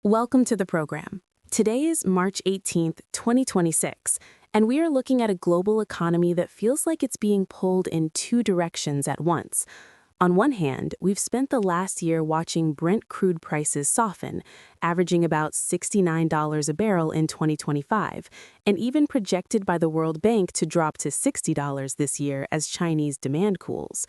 Welcome to the program. Today is March 18th, 2026, and we are looking at a global economy that feels like it's being pulled in two directions at once. On one hand, we've spent the last year watching Brent crude prices soften, averaging about $69 a barrel in 2025, and even projected by the World Bank to drop to $60 this year as Chinese demand cools.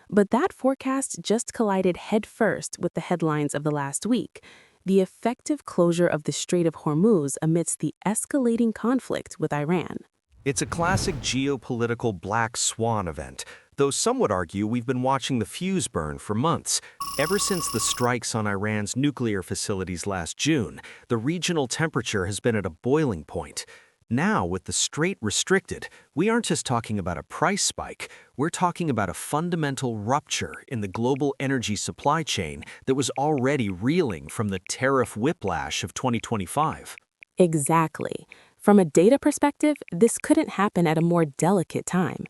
But that forecast just collided headfirst with the headlines of the last week: the effective closure of the Strait of Hormuz amidst the escalating conflict with Iran. It's a classic geopolitical black swan event, though some would argue we've been watching the fuse burn for months. Ever since the strikes on Iran's nuclear facilities last June, the regional temperature has been at a boiling point. Now, with the strait restricted, we aren't just talking about a price spike, we're talking about a fundamental rupture in the global energy supply chain that was already reeling from the tariff whiplash of 2025. Exactly. From a data perspective, this couldn't happen at a more delicate time.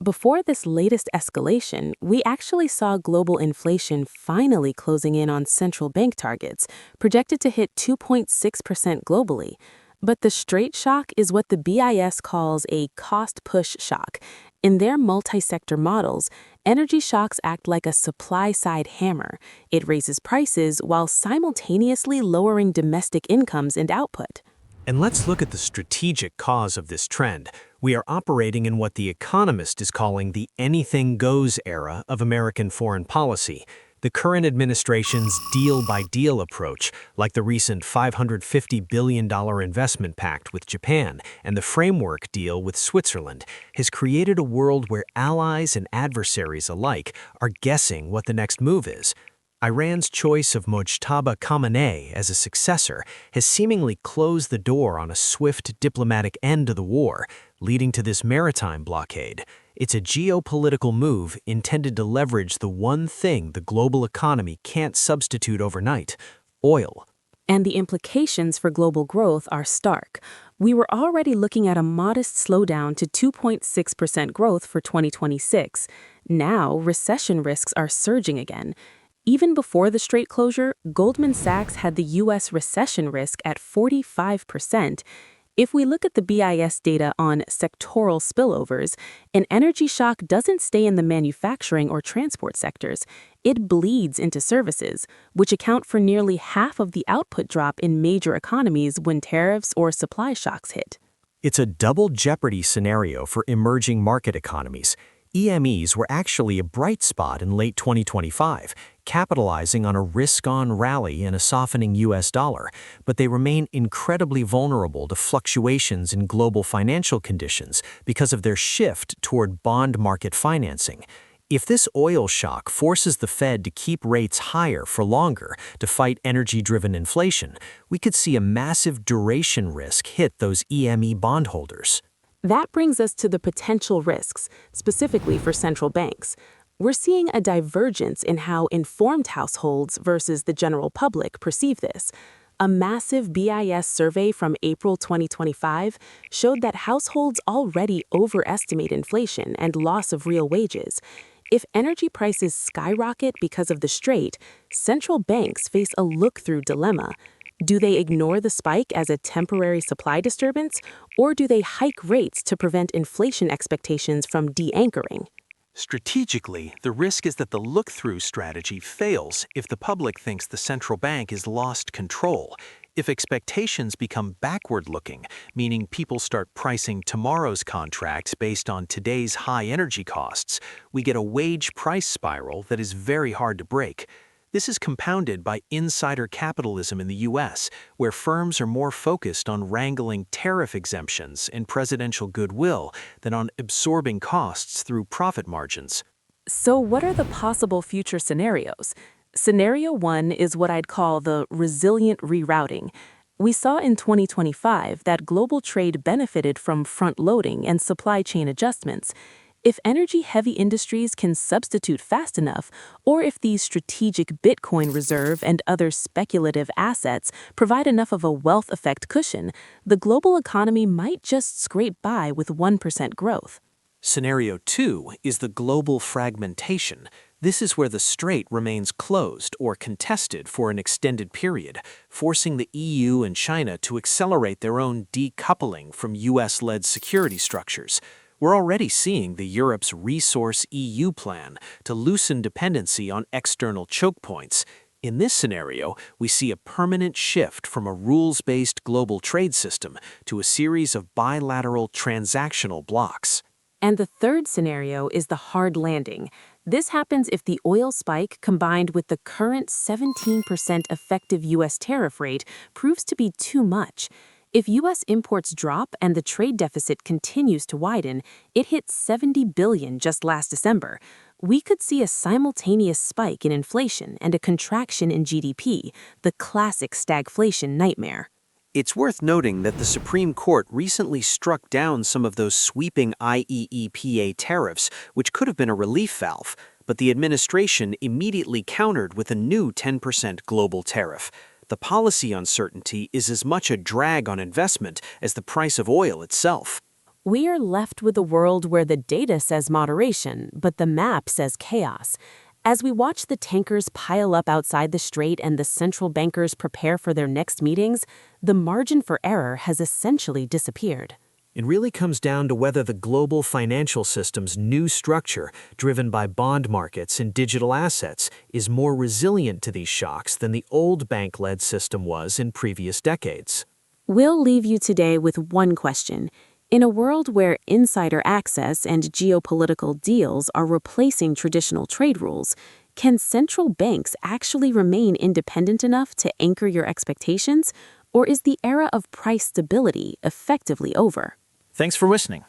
Before this latest escalation, we actually saw global inflation finally closing in on central bank targets, projected to hit 2.6% globally. But the straight shock is what the BIS calls a cost-push shock. In their multi-sector models, energy shocks act like a supply-side hammer. It raises prices while simultaneously lowering domestic incomes and output. And let's look at the strategic cause of this trend. We are operating in what The Economist is calling the anything-goes era of American foreign policy. The current administration's deal-by-deal approach, like the recent $550 billion investment pact with Japan and the framework deal with Switzerland, has created a world where allies and adversaries alike are guessing what the next move is. Iran's choice of Mojtaba Khamenei as a successor has seemingly closed the door on a swift diplomatic end to the war, leading to this maritime blockade. It's a geopolitical move intended to leverage the one thing the global economy can't substitute overnight: oil. And the implications for global growth are stark. We were already looking at a modest slowdown to 2.6% growth for 2026. Now, recession risks are surging again. Even before the strait closure, Goldman Sachs had the U.S. recession risk at 45%. If we look at the BIS data on sectoral spillovers, an energy shock doesn't stay in the manufacturing or transport sectors. It bleeds into services, which account for nearly half of the output drop in major economies when tariffs or supply shocks hit. It's a double jeopardy scenario for emerging market economies. EMEs were actually a bright spot in late 2025, capitalizing on a risk-on rally in a softening US dollar, but they remain incredibly vulnerable to fluctuations in global financial conditions because of their shift toward bond market financing. If this oil shock forces the Fed to keep rates higher for longer to fight energy-driven inflation, we could see a massive duration risk hit those EME bondholders. That brings us to the potential risks, specifically for central banks. We're seeing a divergence in how informed households versus the general public perceive this. A massive BIS survey from April 2025 showed that households already overestimate inflation and loss of real wages. If energy prices skyrocket because of the strait, central banks face a look-through dilemma. Do they ignore the spike as a temporary supply disturbance, or do they hike rates to prevent inflation expectations from de-anchoring? Strategically, the risk is that the look-through strategy fails if the public thinks the central bank has lost control. If expectations become backward-looking, meaning people start pricing tomorrow's contracts based on today's high energy costs, we get a wage price spiral that is very hard to break. This is compounded by insider capitalism in the U.S., where firms are more focused on wrangling tariff exemptions and presidential goodwill than on absorbing costs through profit margins. So what are the possible future scenarios? Scenario 1 is what I'd call the resilient rerouting. We saw in 2025 that global trade benefited from front-loading and supply chain adjustments. If energy-heavy industries can substitute fast enough, or if these strategic Bitcoin reserve and other speculative assets provide enough of a wealth effect cushion, the global economy might just scrape by with 1% growth. Scenario 2 is the global fragmentation. This is where the strait remains closed or contested for an extended period, forcing the EU and China to accelerate their own decoupling from US-led security structures. We're already seeing Europe's Resource EU plan to loosen dependency on external choke points. In this scenario, we see a permanent shift from a rules-based global trade system to a series of bilateral transactional blocks. And the third scenario is the hard landing. This happens if the oil spike combined with the current 17% effective U.S. tariff rate proves to be too much. If U.S. imports drop and the trade deficit continues to widen, it hit $70 billion just last December. We could see a simultaneous spike in inflation and a contraction in GDP, the classic stagflation nightmare. It's worth noting that the Supreme Court recently struck down some of those sweeping IEEPA tariffs, which could have been a relief valve, but the administration immediately countered with a new 10% global tariff. The policy uncertainty is as much a drag on investment as the price of oil itself. We are left with a world where the data says moderation, but the map says chaos. As we watch the tankers pile up outside the strait and the central bankers prepare for their next meetings, the margin for error has essentially disappeared. It really comes down to whether the global financial system's new structure, driven by bond markets and digital assets, is more resilient to these shocks than the old bank-led system was in previous decades. We'll leave you today with one question. In a world where insider access and geopolitical deals are replacing traditional trade rules, can central banks actually remain independent enough to anchor your expectations, or is the era of price stability effectively over? Thanks for listening.